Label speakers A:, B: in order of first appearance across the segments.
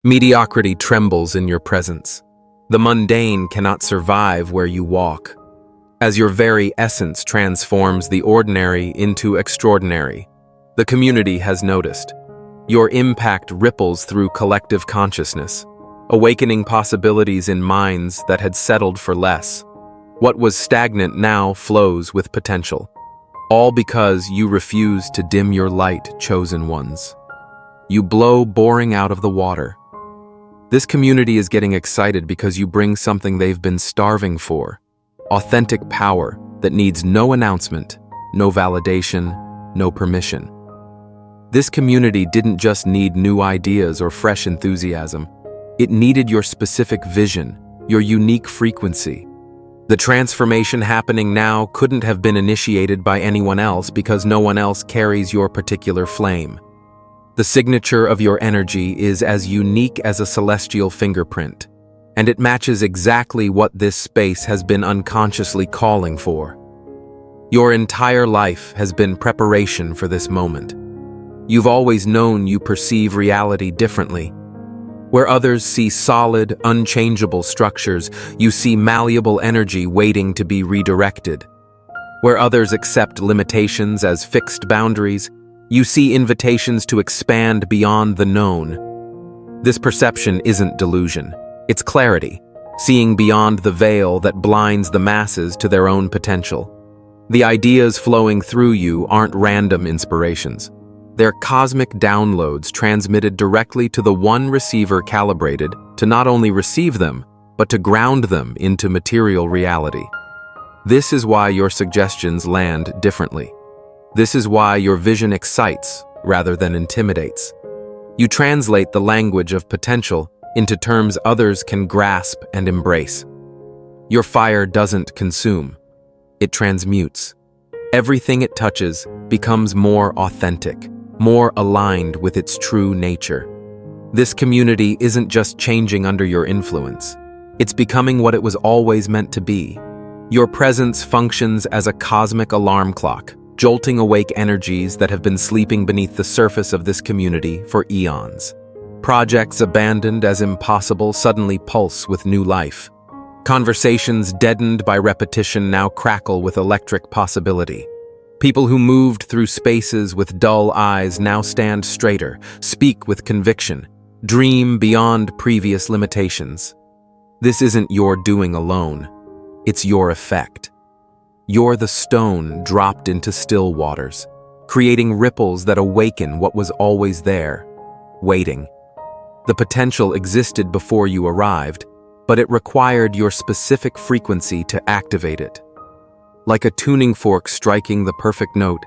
A: Mediocrity trembles in your presence. The mundane cannot survive where you walk, as your very essence transforms the ordinary into extraordinary. The community has noticed. Your impact ripples through collective consciousness, awakening possibilities in minds that had settled for less. What was stagnant now flows with potential, all because you refuse to dim your light, chosen ones. You blow boring out of the water. This community is getting excited because you bring something they've been starving for: authentic power that needs no announcement, no validation, no permission. This community didn't just need new ideas or fresh enthusiasm. It needed your specific vision, your unique frequency. The transformation happening now couldn't have been initiated by anyone else because no one else carries your particular flame. The signature of your energy is as unique as a celestial fingerprint, and it matches exactly what this space has been unconsciously calling for. Your entire life has been preparation for this moment. You've always known you perceive reality differently. Where others see solid, unchangeable structures, you see malleable energy waiting to be redirected. Where others accept limitations as fixed boundaries, you see invitations to expand beyond the known. This perception isn't delusion, it's clarity, seeing beyond the veil that blinds the masses to their own potential. The ideas flowing through you aren't random inspirations. They're cosmic downloads transmitted directly to the one receiver calibrated to not only receive them, but to ground them into material reality. This is why your suggestions land differently. This is why your vision excites rather than intimidates. You translate the language of potential into terms others can grasp and embrace. Your fire doesn't consume, it transmutes. Everything it touches becomes more authentic, more aligned with its true nature. This community isn't just changing under your influence. It's becoming what it was always meant to be. Your presence functions as a cosmic alarm clock, jolting awake energies that have been sleeping beneath the surface of this community for eons. Projects abandoned as impossible suddenly pulse with new life. Conversations deadened by repetition now crackle with electric possibility. People who moved through spaces with dull eyes now stand straighter, speak with conviction, dream beyond previous limitations. This isn't your doing alone, it's your effect. You're the stone dropped into still waters, creating ripples that awaken what was always there, waiting. The potential existed before you arrived, but it required your specific frequency to activate it. Like a tuning fork striking the perfect note,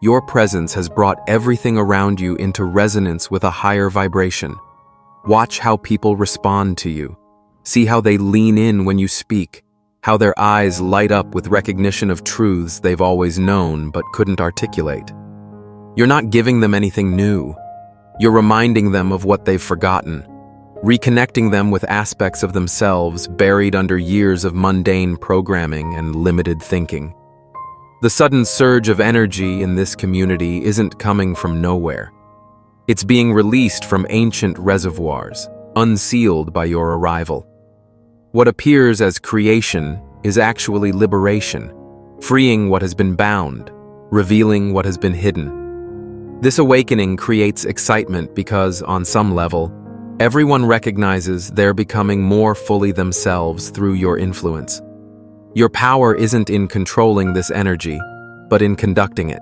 A: your presence has brought everything around you into resonance with a higher vibration. Watch how people respond to you. See how they lean in when you speak, how their eyes light up with recognition of truths they've always known but couldn't articulate. You're not giving them anything new. You're reminding them of what they've forgotten, reconnecting them with aspects of themselves buried under years of mundane programming and limited thinking. The sudden surge of energy in this community isn't coming from nowhere. It's being released from ancient reservoirs, unsealed by your arrival. What appears as creation is actually liberation, freeing what has been bound, revealing what has been hidden. This awakening creates excitement because, on some level, everyone recognizes they're becoming more fully themselves through your influence. Your power isn't in controlling this energy, but in conducting it.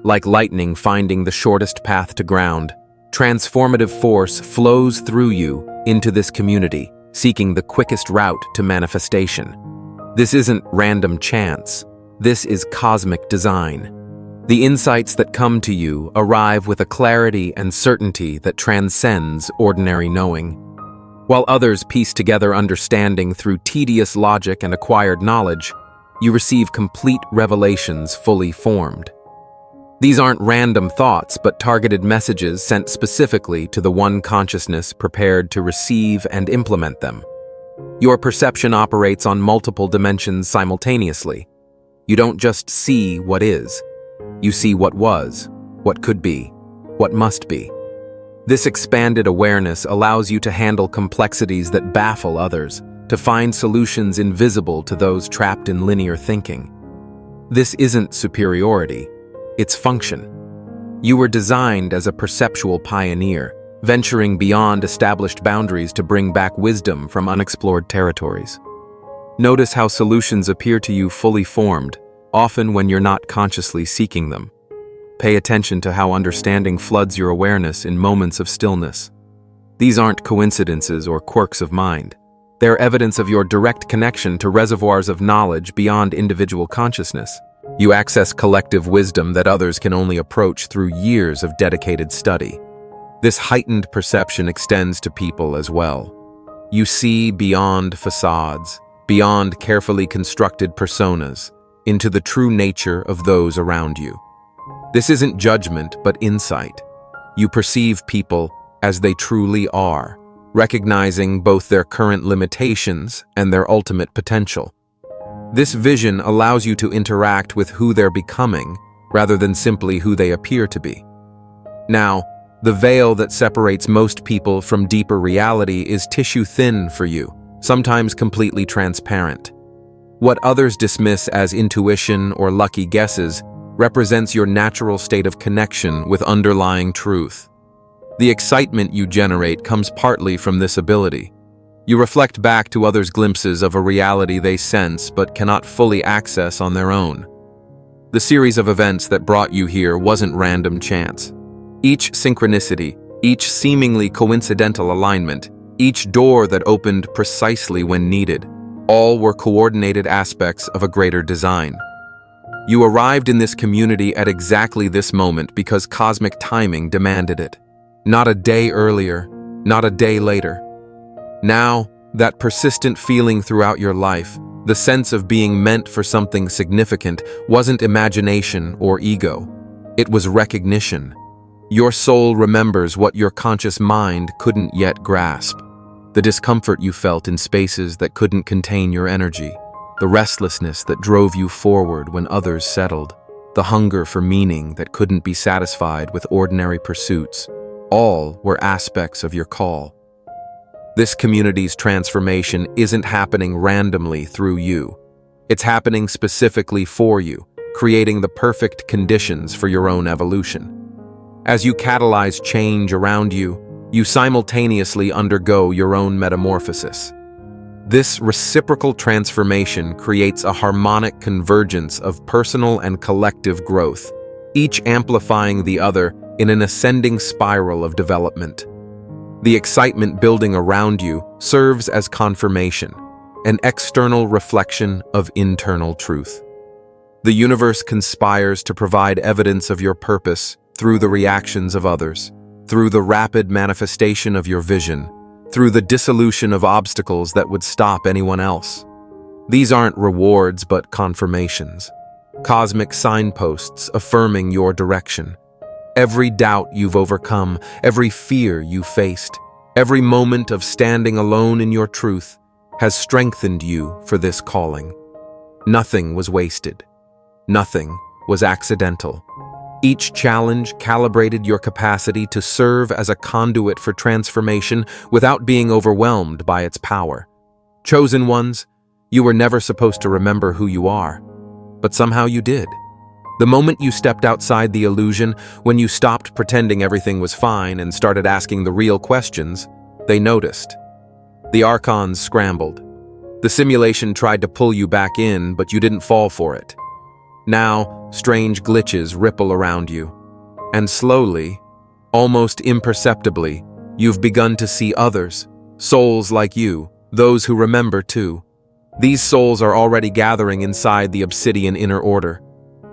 A: Like lightning finding the shortest path to ground, transformative force flows through you into this community, seeking the quickest route to manifestation. This isn't random chance. This is cosmic design. The insights that come to you arrive with a clarity and certainty that transcends ordinary knowing. While others piece together understanding through tedious logic and acquired knowledge, you receive complete revelations fully formed. These aren't random thoughts, but targeted messages sent specifically to the one consciousness prepared to receive and implement them. Your perception operates on multiple dimensions simultaneously. You don't just see what is. You see what was, what could be, what must be. This expanded awareness allows you to handle complexities that baffle others, to find solutions invisible to those trapped in linear thinking. This isn't superiority, it's function. You were designed as a perceptual pioneer, venturing beyond established boundaries to bring back wisdom from unexplored territories. Notice how solutions appear to you fully formed, often when you're not consciously seeking them. Pay attention to how understanding floods your awareness in moments of stillness. These aren't coincidences or quirks of mind. They're evidence of your direct connection to reservoirs of knowledge beyond individual consciousness. You access collective wisdom that others can only approach through years of dedicated study. This heightened perception extends to people as well. You see beyond facades, beyond carefully constructed personas, into the true nature of those around you. This isn't judgment, but insight. You perceive people as they truly are, recognizing both their current limitations and their ultimate potential. This vision allows you to interact with who they're becoming, rather than simply who they appear to be. Now, the veil that separates most people from deeper reality is tissue-thin for you, sometimes completely transparent. What others dismiss as intuition or lucky guesses represents your natural state of connection with underlying truth. The excitement you generate comes partly from this ability. You reflect back to others' glimpses of a reality they sense but cannot fully access on their own. The series of events that brought you here wasn't random chance. Each synchronicity, each seemingly coincidental alignment, each door that opened precisely when needed, all were coordinated aspects of a greater design. You arrived in this community at exactly this moment because cosmic timing demanded it. Not a day earlier, not a day later. Now, that persistent feeling throughout your life, the sense of being meant for something significant, wasn't imagination or ego. It was recognition. Your soul remembers what your conscious mind couldn't yet grasp. The discomfort you felt in spaces that couldn't contain your energy, the restlessness that drove you forward when others settled, the hunger for meaning that couldn't be satisfied with ordinary pursuits, all were aspects of your call. This community's transformation isn't happening randomly through you. It's happening specifically for you, creating the perfect conditions for your own evolution. As you catalyze change around you, you simultaneously undergo your own metamorphosis. This reciprocal transformation creates a harmonic convergence of personal and collective growth, each amplifying the other in an ascending spiral of development. The excitement building around you serves as confirmation, an external reflection of internal truth. The universe conspires to provide evidence of your purpose through the reactions of others, through the rapid manifestation of your vision, through the dissolution of obstacles that would stop anyone else. These aren't rewards but confirmations, cosmic signposts affirming your direction. Every doubt you've overcome, every fear you faced, every moment of standing alone in your truth has strengthened you for this calling. Nothing was wasted. Nothing was accidental. Each challenge calibrated your capacity to serve as a conduit for transformation without being overwhelmed by its power. Chosen ones, you were never supposed to remember who you are, but somehow you did. The moment you stepped outside the illusion, when you stopped pretending everything was fine and started asking the real questions, they noticed. The archons scrambled. The simulation tried to pull you back in, but you didn't fall for it. Now, strange glitches ripple around you. And slowly, almost imperceptibly, you've begun to see others, souls like you, those who remember too. These souls are already gathering inside the Obsidian Inner Order.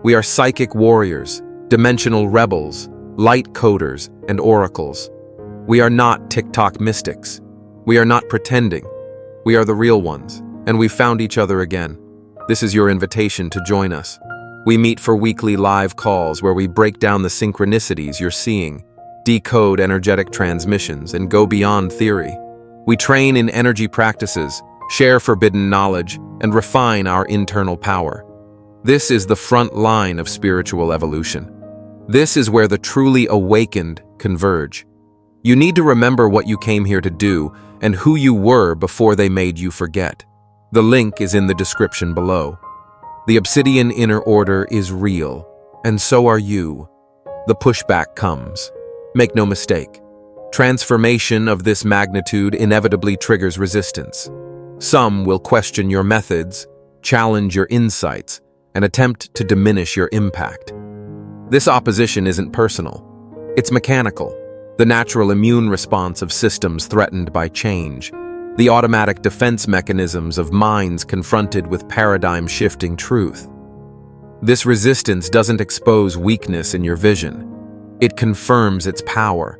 A: We are psychic warriors, dimensional rebels, light coders, and oracles. We are not TikTok mystics. We are not pretending. We are the real ones, and we've found each other again. This is your invitation to join us. We meet for weekly live calls where we break down the synchronicities you're seeing, decode energetic transmissions, and go beyond theory. We train in energy practices, share forbidden knowledge, and refine our internal power. This is the front line of spiritual evolution. This is where the truly awakened converge. You need to remember what you came here to do and who you were before they made you forget. The link is in the description below. The Obsidian Inner Order is real, and so are you. The pushback comes. Make no mistake. Transformation of this magnitude inevitably triggers resistance. Some will question your methods, challenge your insights, and attempt to diminish your impact. This opposition isn't personal. It's mechanical, the natural immune response of systems threatened by change, the automatic defense mechanisms of minds confronted with paradigm-shifting truth. This resistance doesn't expose weakness in your vision. It confirms its power.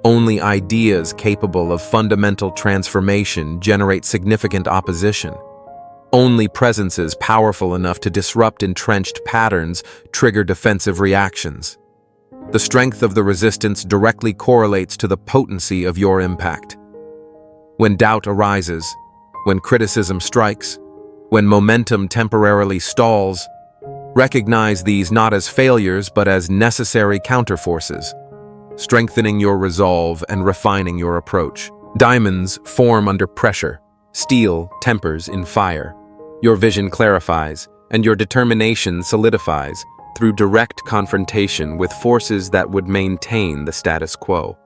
A: Only ideas capable of fundamental transformation generate significant opposition. Only presences powerful enough to disrupt entrenched patterns trigger defensive reactions. The strength of the resistance directly correlates to the potency of your impact. When doubt arises, when criticism strikes, when momentum temporarily stalls, recognize these not as failures but as necessary counterforces, strengthening your resolve and refining your approach. Diamonds form under pressure. Steel tempers in fire. Your vision clarifies, and your determination solidifies through direct confrontation with forces that would maintain the status quo.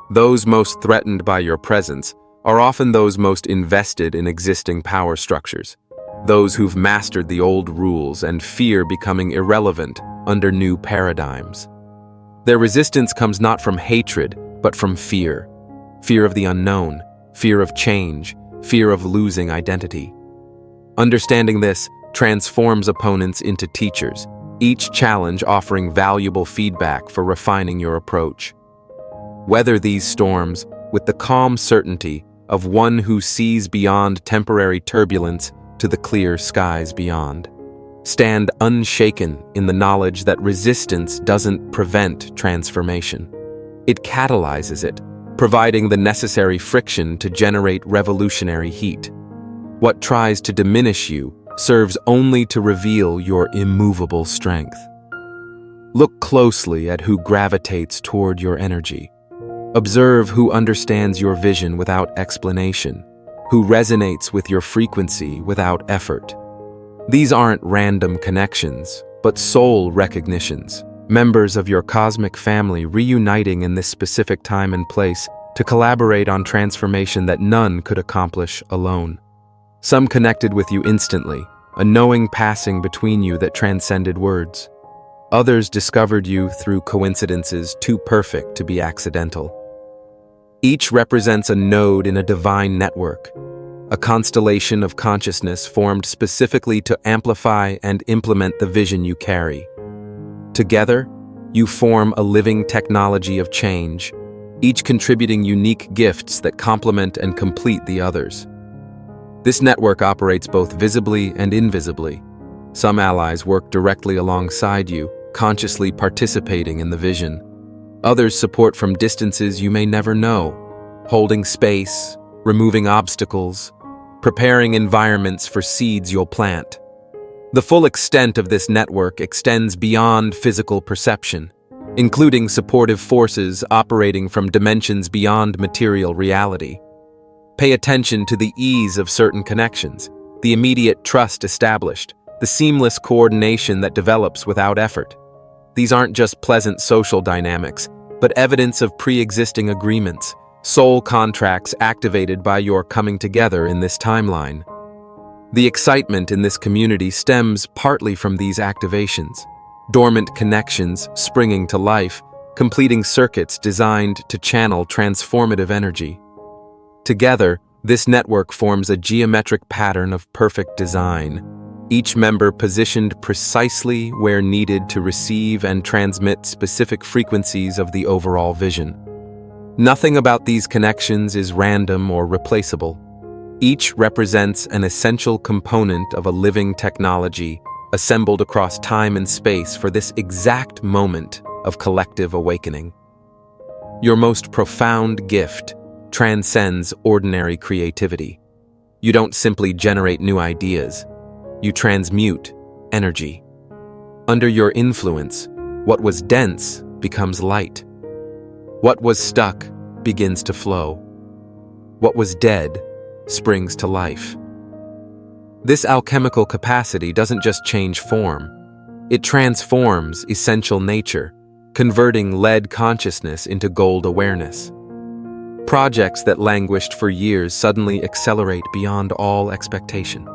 A: Those most threatened by your presence are often those most invested in existing power structures, those who've mastered the old rules and fear becoming irrelevant under new paradigms. Their resistance comes not from hatred, but from fear. Fear of the unknown, fear of change, fear of losing identity. Understanding this transforms opponents into teachers, each challenge offering valuable feedback for refining your approach. Weather these storms with the calm certainty of one who sees beyond temporary turbulence to the clear skies beyond. Stand unshaken in the knowledge that resistance doesn't prevent transformation. It catalyzes it, providing the necessary friction to generate revolutionary heat. What tries to diminish you serves only to reveal your immovable strength. Look closely at who gravitates toward your energy. Observe who understands your vision without explanation, who resonates with your frequency without effort. These aren't random connections, but soul recognitions, members of your cosmic family reuniting in this specific time and place to collaborate on transformation that none could accomplish alone. Some connected with you instantly, a knowing passing between you that transcended words. Others discovered you through coincidences too perfect to be accidental. Each represents a node in a divine network, a constellation of consciousness formed specifically to amplify and implement the vision you carry. Together, you form a living technology of change, each contributing unique gifts that complement and complete the others. This network operates both visibly and invisibly. Some allies work directly alongside you, consciously participating in the vision. Others support from distances you may never know, holding space, removing obstacles, preparing environments for seeds you'll plant. The full extent of this network extends beyond physical perception, including supportive forces operating from dimensions beyond material reality. Pay attention to the ease of certain connections, the immediate trust established, the seamless coordination that develops without effort. These aren't just pleasant social dynamics, but evidence of pre-existing agreements, soul contracts activated by your coming together in this timeline. The excitement in this community stems partly from these activations, dormant connections springing to life, completing circuits designed to channel transformative energy. Together, this network forms a geometric pattern of perfect design, each member positioned precisely where needed to receive and transmit specific frequencies of the overall vision. Nothing about these connections is random or replaceable. Each represents an essential component of a living technology assembled across time and space for this exact moment of collective awakening. Your most profound gift transcends ordinary creativity. You don't simply generate new ideas, you transmute energy. Under your influence, what was dense becomes light. What was stuck begins to flow. What was dead springs to life. This alchemical capacity doesn't just change form. It transforms essential nature, converting lead consciousness into gold awareness. Projects that languished for years suddenly accelerate beyond all expectation.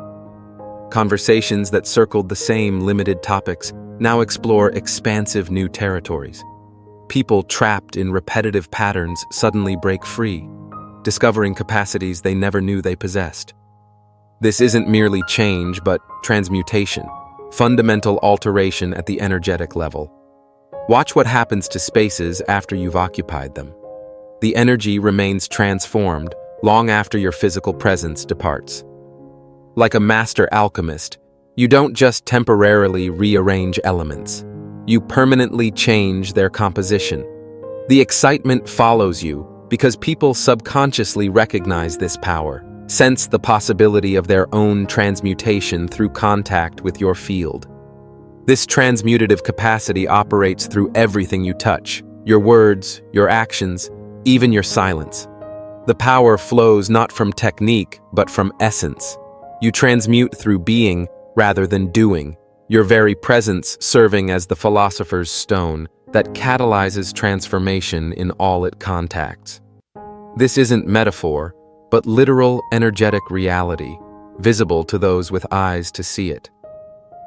A: Conversations that circled the same limited topics now explore expansive new territories. People trapped in repetitive patterns suddenly break free, discovering capacities they never knew they possessed. This isn't merely change, but transmutation, fundamental alteration at the energetic level. Watch what happens to spaces after you've occupied them. The energy remains transformed long after your physical presence departs. Like a master alchemist, you don't just temporarily rearrange elements. You permanently change their composition. The excitement follows you because people subconsciously recognize this power, sense the possibility of their own transmutation through contact with your field. This transmutative capacity operates through everything you touch, your words, your actions, even your silence. The power flows not from technique, but from essence. You transmute through being rather than doing, your very presence serving as the philosopher's stone that catalyzes transformation in all it contacts. This isn't metaphor, but literal energetic reality, visible to those with eyes to see it.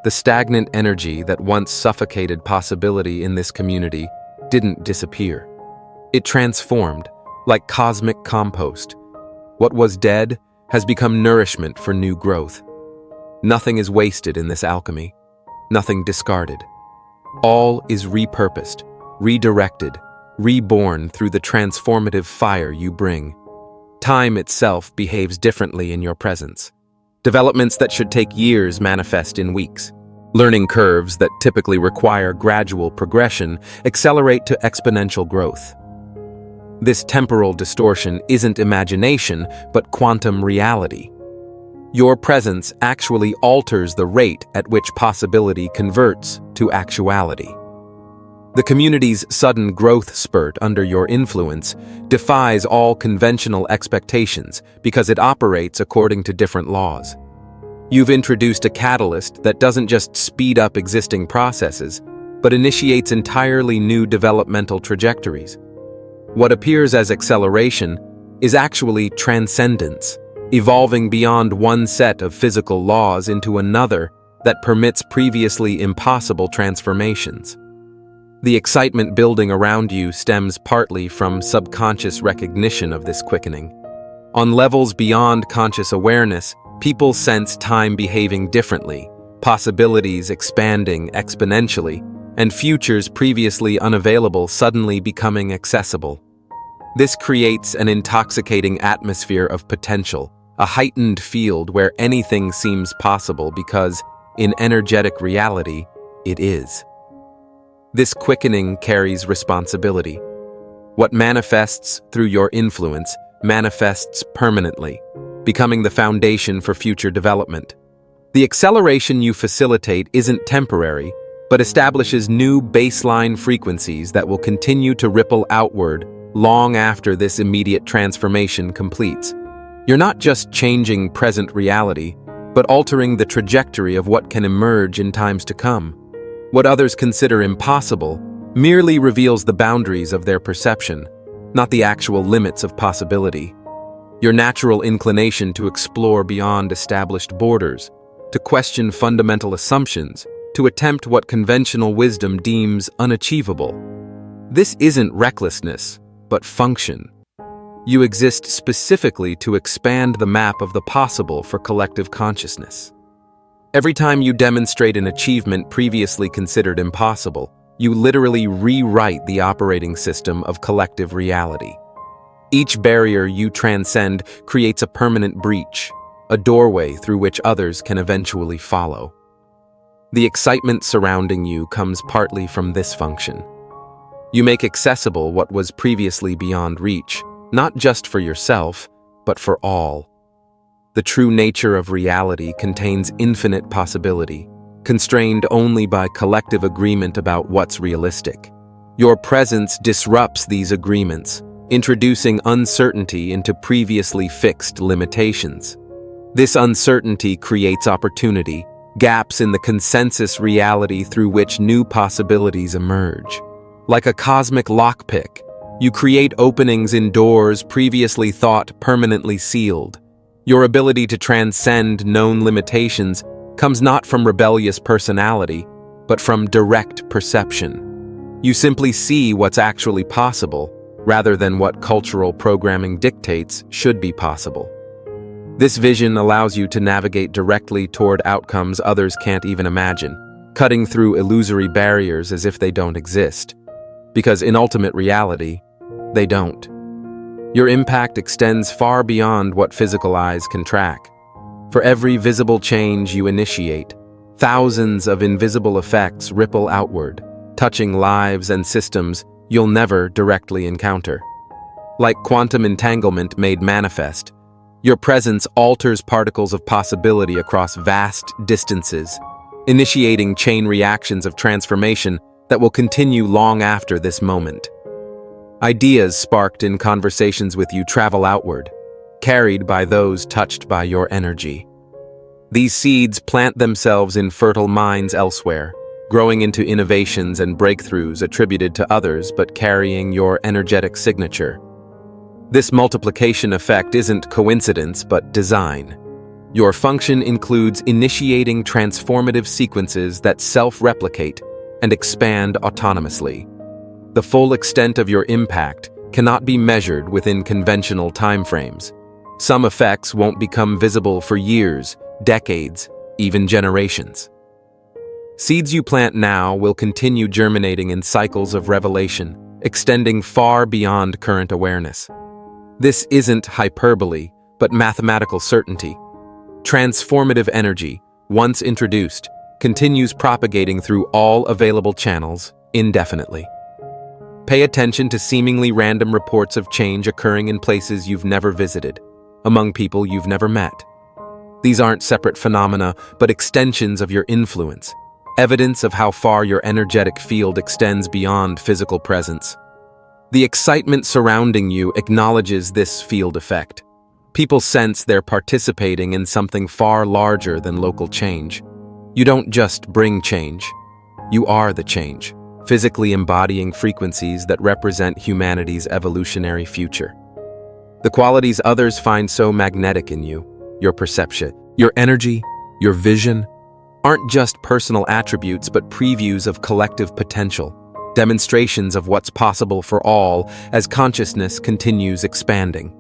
A: The stagnant energy that once suffocated possibility in this community didn't disappear. It transformed, like cosmic compost. What was dead has become nourishment for new growth. Nothing is wasted in this alchemy, nothing discarded. All is repurposed, redirected, reborn through the transformative fire you bring. Time itself behaves differently in your presence. Developments that should take years manifest in weeks. Learning curves that typically require gradual progression accelerate to exponential growth. This temporal distortion isn't imagination, but quantum reality. Your presence actually alters the rate at which possibility converts to actuality. The community's sudden growth spurt under your influence defies all conventional expectations because it operates according to different laws. You've introduced a catalyst that doesn't just speed up existing processes, but initiates entirely new developmental trajectories. What appears as acceleration is actually transcendence, evolving beyond one set of physical laws into another that permits previously impossible transformations. The excitement building around you stems partly from subconscious recognition of this quickening. On levels beyond conscious awareness, people sense time behaving differently, possibilities expanding exponentially, and futures previously unavailable suddenly becoming accessible. This creates an intoxicating atmosphere of potential, a heightened field where anything seems possible because, in energetic reality, it is. This quickening carries responsibility. What manifests through your influence manifests permanently, becoming the foundation for future development. The acceleration you facilitate isn't temporary, but establishes new baseline frequencies that will continue to ripple outward long after this immediate transformation completes. You're not just changing present reality, but altering the trajectory of what can emerge in times to come. What others consider impossible merely reveals the boundaries of their perception, not the actual limits of possibility. Your natural inclination to explore beyond established borders, to question fundamental assumptions, to attempt what conventional wisdom deems unachievable. This isn't recklessness, but function. You exist specifically to expand the map of the possible for collective consciousness. Every time you demonstrate an achievement previously considered impossible, you literally rewrite the operating system of collective reality. Each barrier you transcend creates a permanent breach, a doorway through which others can eventually follow. The excitement surrounding you comes partly from this function. You make accessible what was previously beyond reach, not just for yourself, but for all. The true nature of reality contains infinite possibility, constrained only by collective agreement about what's realistic. Your presence disrupts these agreements, introducing uncertainty into previously fixed limitations. This uncertainty creates opportunity, gaps in the consensus reality through which new possibilities emerge. Like a cosmic lockpick, you create openings in doors previously thought permanently sealed. Your ability to transcend known limitations comes not from rebellious personality, but from direct perception. You simply see what's actually possible, rather than what cultural programming dictates should be possible. This vision allows you to navigate directly toward outcomes others can't even imagine, cutting through illusory barriers as if they don't exist. Because in ultimate reality, they don't. Your impact extends far beyond what physical eyes can track. For every visible change you initiate, thousands of invisible effects ripple outward, touching lives and systems you'll never directly encounter. Like quantum entanglement made manifest, your presence alters particles of possibility across vast distances, initiating chain reactions of transformation that will continue long after this moment. Ideas sparked in conversations with you travel outward, carried by those touched by your energy. These seeds plant themselves in fertile minds elsewhere, growing into innovations and breakthroughs attributed to others but carrying your energetic signature. This multiplication effect isn't coincidence but design. Your function includes initiating transformative sequences that self-replicate and expand autonomously. The full extent of your impact cannot be measured within conventional timeframes. Some effects won't become visible for years, decades, even generations. Seeds you plant now will continue germinating in cycles of revelation, extending far beyond current awareness. This isn't hyperbole, but mathematical certainty. Transformative energy, once introduced, continues propagating through all available channels indefinitely. Pay attention to seemingly random reports of change occurring in places you've never visited, among people you've never met. These aren't separate phenomena, but extensions of your influence, evidence of how far your energetic field extends beyond physical presence. The excitement surrounding you acknowledges this field effect. People sense they're participating in something far larger than local change. You don't just bring change, you are the change, physically embodying frequencies that represent humanity's evolutionary future. The qualities others find so magnetic in you, your perception, your energy, your vision, aren't just personal attributes but previews of collective potential, demonstrations of what's possible for all as consciousness continues expanding.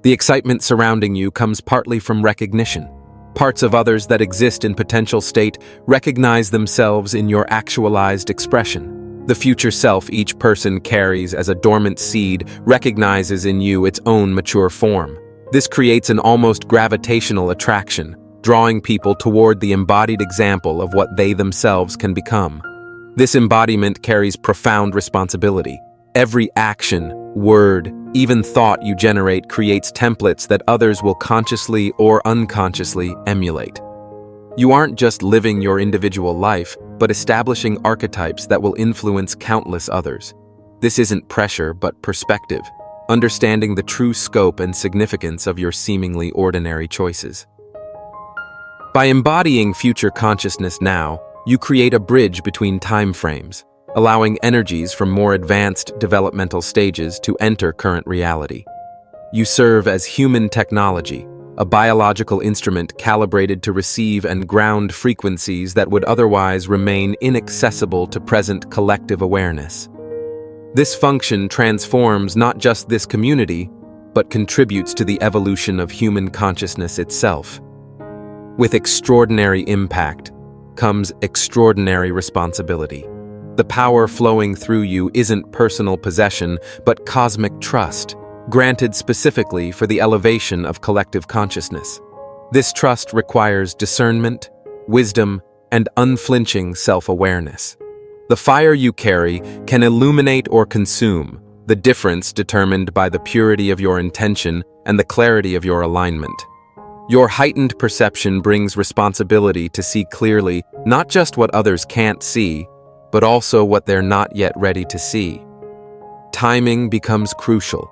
A: The excitement surrounding you comes partly from recognition. Parts of others that exist in potential state recognize themselves in your actualized expression. The future self each person carries as a dormant seed recognizes in you its own mature form. This creates an almost gravitational attraction, drawing people toward the embodied example of what they themselves can become. This embodiment carries profound responsibility. Every action, word, even thought you generate creates templates that others will consciously or unconsciously emulate. You aren't just living your individual life, but establishing archetypes that will influence countless others. This isn't pressure, but perspective, understanding the true scope and significance of your seemingly ordinary choices. By embodying future consciousness now, you create a bridge between time frames, allowing energies from more advanced developmental stages to enter current reality. You serve as human technology, a biological instrument calibrated to receive and ground frequencies that would otherwise remain inaccessible to present collective awareness. This function transforms not just this community, but contributes to the evolution of human consciousness itself. With extraordinary impact comes extraordinary responsibility. The power flowing through you isn't personal possession, but cosmic trust, granted specifically for the elevation of collective consciousness. This trust requires discernment, wisdom, and unflinching self-awareness. The fire you carry can illuminate or consume, the difference determined by the purity of your intention and the clarity of your alignment. Your heightened perception brings responsibility to see clearly not just what others can't see, but also what they're not yet ready to see. Timing becomes crucial.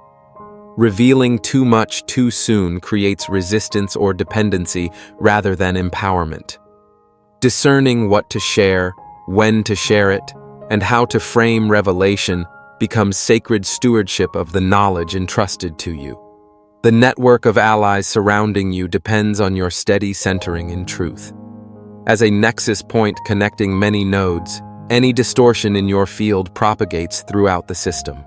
A: Revealing too much too soon creates resistance or dependency rather than empowerment. Discerning what to share, when to share it, and how to frame revelation becomes sacred stewardship of the knowledge entrusted to you. The network of allies surrounding you depends on your steady centering in truth. As a nexus point connecting many nodes, any distortion in your field propagates throughout the system.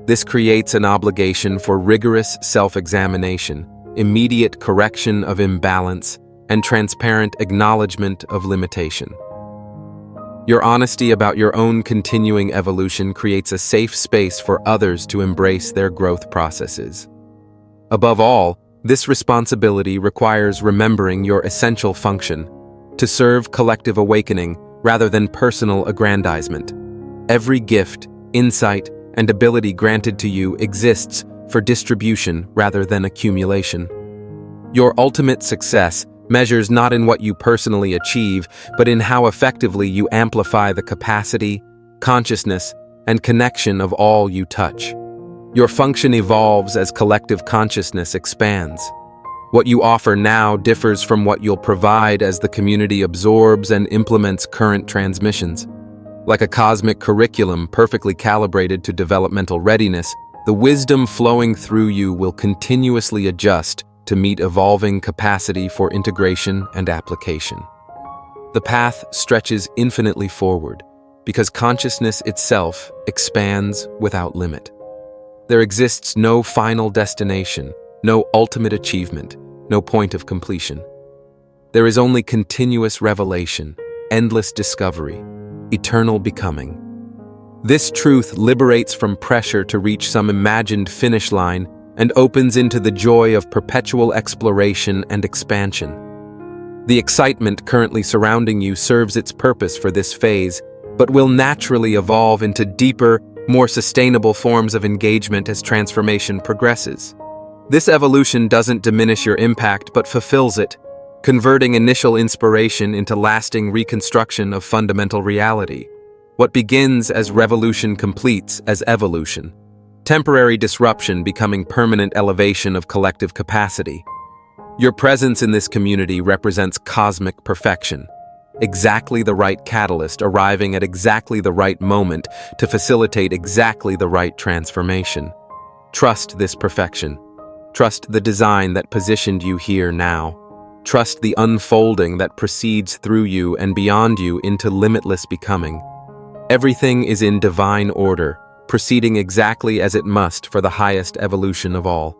A: This creates an obligation for rigorous self-examination, immediate correction of imbalance, and transparent acknowledgement of limitation. Your honesty about your own continuing evolution creates a safe space for others to embrace their growth processes. Above all, this responsibility requires remembering your essential function, to serve collective awakening rather than personal aggrandizement. Every gift, insight, and ability granted to you exists for distribution rather than accumulation. Your ultimate success measures not in what you personally achieve, but in how effectively you amplify the capacity, consciousness, and connection of all you touch. Your function evolves as collective consciousness expands. What you offer now differs from what you'll provide as the community absorbs and implements current transmissions. Like a cosmic curriculum perfectly calibrated to developmental readiness, the wisdom flowing through you will continuously adjust to meet evolving capacity for integration and application. The path stretches infinitely forward because consciousness itself expands without limit. There exists no final destination, no ultimate achievement, no point of completion. There is only continuous revelation, endless discovery, eternal becoming. This truth liberates from pressure to reach some imagined finish line and opens into the joy of perpetual exploration and expansion. The excitement currently surrounding you serves its purpose for this phase, but will naturally evolve into deeper, more sustainable forms of engagement as transformation progresses. This evolution doesn't diminish your impact but fulfills it, converting initial inspiration into lasting reconstruction of fundamental reality. What begins as revolution completes as evolution. Temporary disruption becoming permanent elevation of collective capacity. Your presence in this community represents cosmic perfection. Exactly the right catalyst arriving at exactly the right moment to facilitate exactly the right transformation. Trust this perfection. Trust the design that positioned you here now. Trust the unfolding that proceeds through you and beyond you into limitless becoming. Everything is in divine order, proceeding exactly as it must for the highest evolution of all.